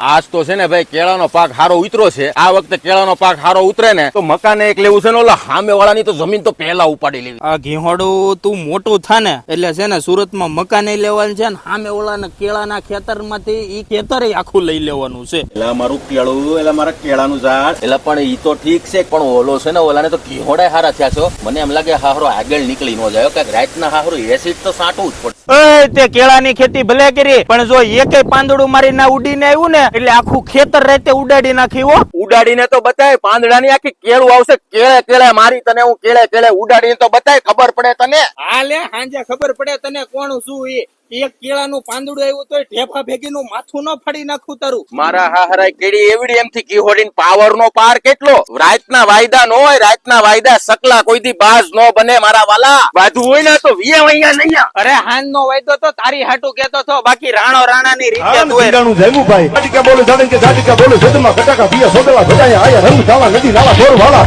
આજ તો છે ને ભાઈ કેળાનો પાક હારો ઉતરો છે. આ વખતે કેળાનો પાક હારો ઉતરે ને તો મકાને એક લેવું છે ને ઓલા સામે વાળાની તો જમીન તો પહેલા ઉપાડી લેવી. આ ઘીહોડું તું મોટું થા ને એટલે છે ને સુરતમાં મકાને લેવાનું છે ને સામે ઓલા કેળાના ખેતર માંથી ઈ ખેતર આખું લઈ લેવાનું છે. એટલે મારું કેળું એટલે મારા કેળાનું ઝાડ એટલે પણ ઈ તો ઠીક છે પણ ઓલો છે ને ઓલાને તો ઘીહોડા હારા થયા છો. મને એમ લાગે હારો આગળ નીકળી ન જાય કે રાતના હારો એસિડ તો સાટવું જ પડે. તે કેળાની ખેતી ભલે કરી પણ જો એકેય પાંદડું મારી ના ઉડીને આવ્યું ને એટલે આખું ખેતર રાતે ઉડાડી નાખી. ઉડાડીને તો બતાય પાંદડાની આખી કેળું આવશે. કેળે કેળે મારી તને હું કેળે કેળે ઉડાડીને તો બતાય ખબર પડે તને. હાલે હાંજે ખબર પડે તને કોણ શું એ. એક કેળાનું પાંદડું આવ્યું તો ઢેફા ભેગીનું માથું ન ફાડી નાખું તારું. મારા હાહરાય કેડી એવડી એમથી ઘીહોડીને પાવર નો પાર કેટલો. રાતના વાયદા નો હોય, રાતના વાયદા સકલા કોઈ દી બાજ નો બને મારા વાલા. બાજુ હોય ને તો વીએ વૈયા નહીં. અરે હાન નો વાયદો તો તારી હાટું કેતો તો બાકી રાણો રાણાની રીતે નું જયમુભાઈ ટાટિકા બોલે જાડે કે ટાટિકા બોલે સદમાં કટાકા બીયા સોદલા બજાયા આયા રંગ ચાલા નદી નાલા ઢોર વાલા